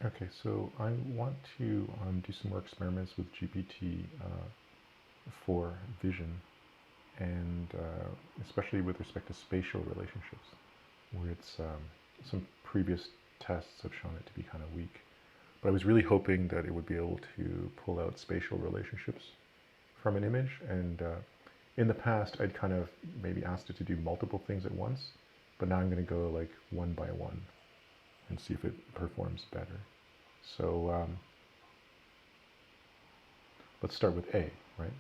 Okay, so I want to do some more experiments with GPT-4 Vision, and especially with respect to spatial relationships, where some previous tests have shown it to be kind of weak. But I was really hoping that it would be able to pull out spatial relationships from an image, and in the past I'd kind of maybe asked it to do multiple things at once, but now I'm going to go like one by one and see if it performs better. So let's start with A, right?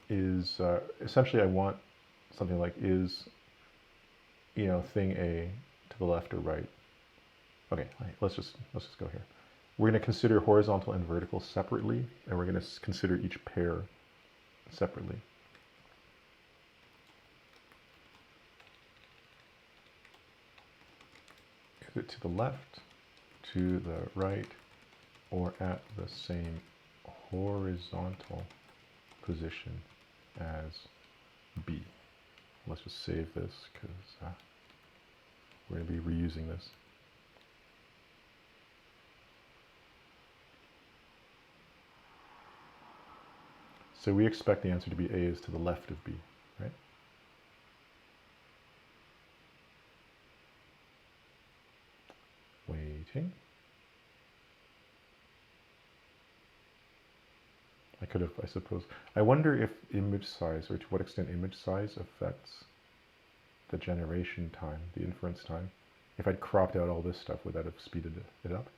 Is essentially I want something like is, thing A to the left or right. Okay, let's just go here. We're going to consider horizontal and vertical separately, and we're going to consider each pair separately. Is it to the left, to the right, or at the same horizontal position as B? Let's just save this because we're going to be reusing this. So we expect the answer to be A is to the left of B, right? Waiting. I could have, I suppose. I wonder if image size, or to what extent image size affects the generation time, the inference time. If I'd cropped out all this stuff, would that have speeded it up?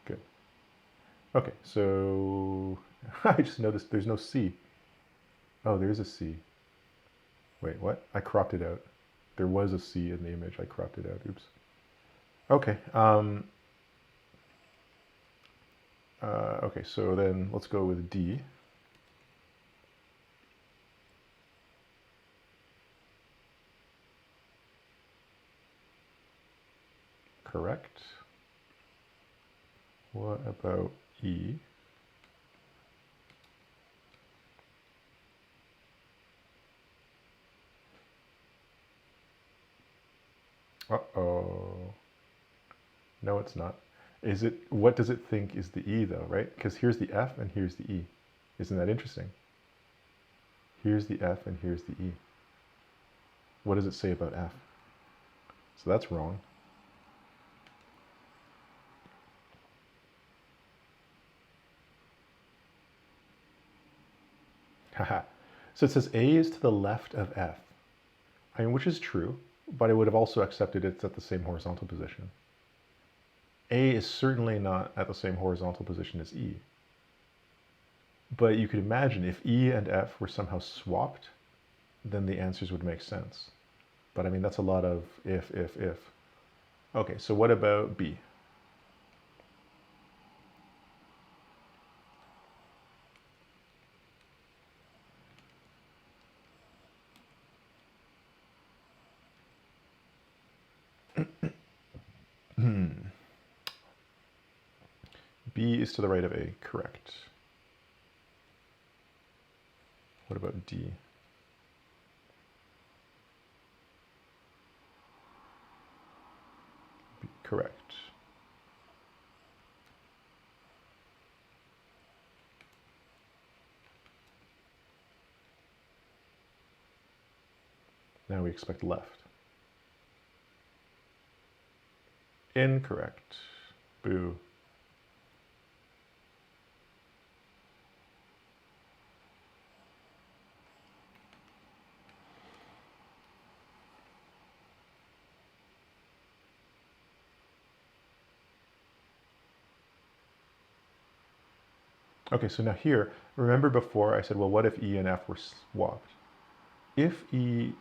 Good. Okay, so I just noticed there's no C. Oh, there is a C. Wait, what? I cropped it out. There was a C in the image. I cropped it out. Oops. Okay. Okay, so then let's go with D. Correct. What about E? Uh-oh. No, it's not. Is it, what does it think is the E though, right? Because here's the F and here's the E. Isn't that interesting? Here's the F and here's the E. What does it say about F? So that's wrong. Haha. So it says A is to the left of F. I mean, which is true, but I would have also accepted it's at the same horizontal position. A is certainly not at the same horizontal position as E. But you could imagine if E and F were somehow swapped, then the answers would make sense. But I mean, that's a lot of if. Okay, so what about B? B is to the right of A, correct. What about D? B, correct. Now we expect left. Incorrect. Boo. Okay, so now here, remember before I said, well, what if E and F were swapped? If E,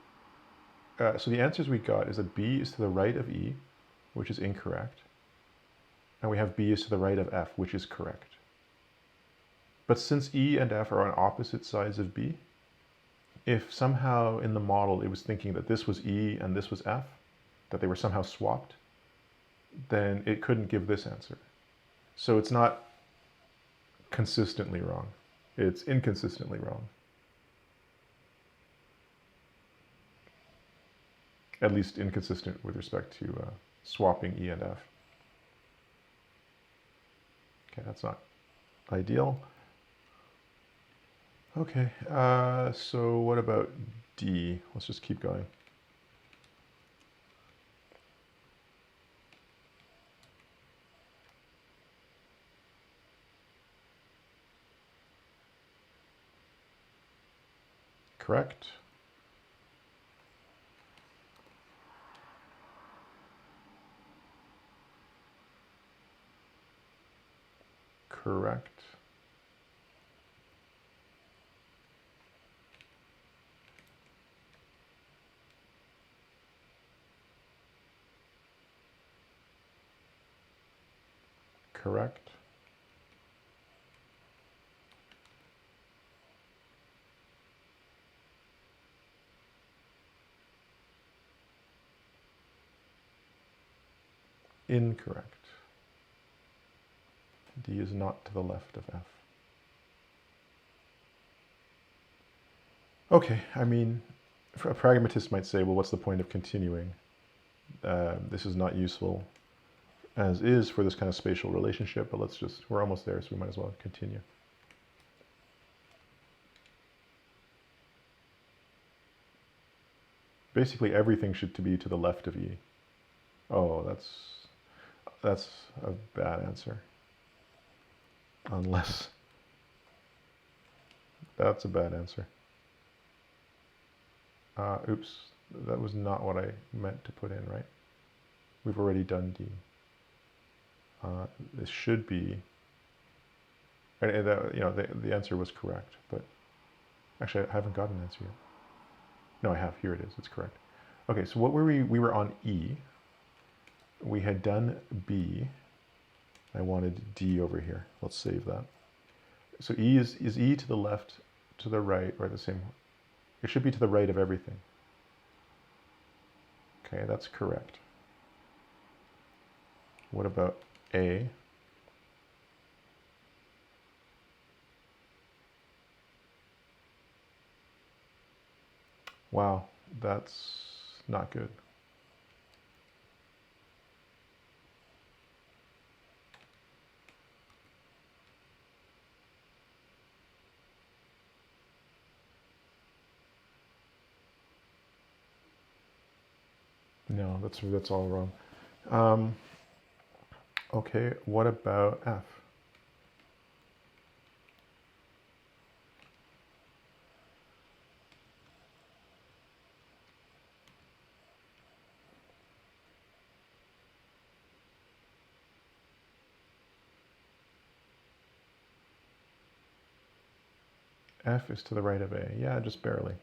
so the answers we got is that B is to the right of E, which is incorrect. And we have B is to the right of F, which is correct. But since E and F are on opposite sides of B, if somehow in the model it was thinking that this was E and this was F, that they were somehow swapped, then it couldn't give this answer. So it's not consistently wrong. It's inconsistently wrong. at least inconsistent with respect to swapping E and F. Okay, that's not ideal. Okay, so what about D? Let's just keep going. Correct. Correct. Correct. Incorrect. D is not to the left of F. Okay, I mean, a pragmatist might say, well, what's the point of continuing? This is not useful as is for this kind of spatial relationship, but we're almost there, so we might as well continue. Basically, everything should be to the left of E. Oh, that's a bad answer. Unless, that's a bad answer. Oops, that was not what I meant to put in, right? We've already done D. This should be, and that, you know, the answer was correct, but actually I haven't got an answer yet. No, I have, here it is, it's correct. Okay, so what were we were on E. We had done B. I wanted D over here. Let's save that. So E is E to the left, to the right, or the same? It should be to the right of everything. Okay, that's correct. What about A? Wow, that's not good. No, that's all wrong. Okay, what about F? F is to the right of A. Yeah, just barely.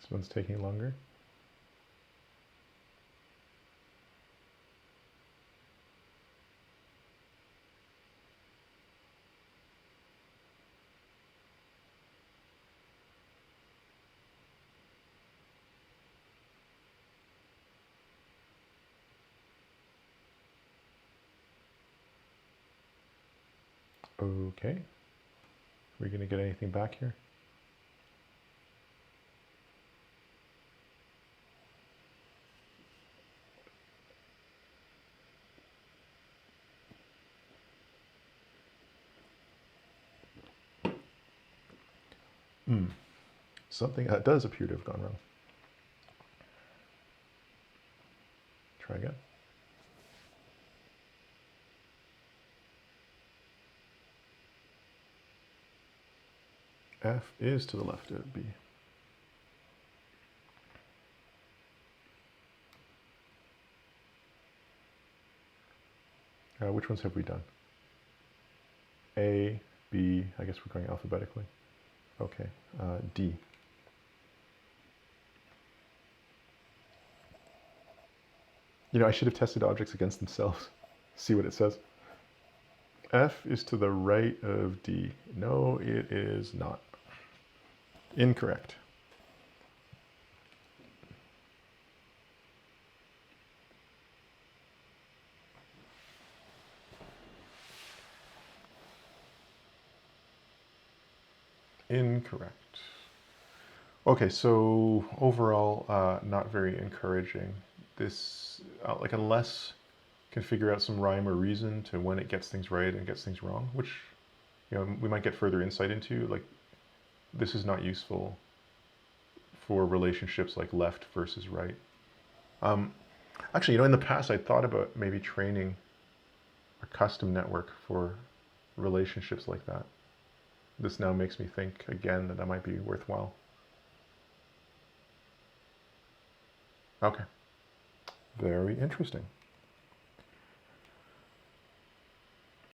This one's taking longer. Okay. Are we going to get anything back here? Something does appear to have gone wrong. Try again. F is to the left of B. Which ones have we done? A, B, I guess we're going alphabetically. Okay, D. You know, I should have tested objects against themselves. See what it says. F is to the right of D. No, it is not. Incorrect. Incorrect. Okay, so overall, not very encouraging. This, like, unless you can figure out some rhyme or reason to when it gets things right and gets things wrong, which, we might get further insight into, like, this is not useful for relationships like left versus right. Actually, in the past, I thought about maybe training a custom network for relationships like that. This now makes me think again that might be worthwhile. Okay. Very interesting.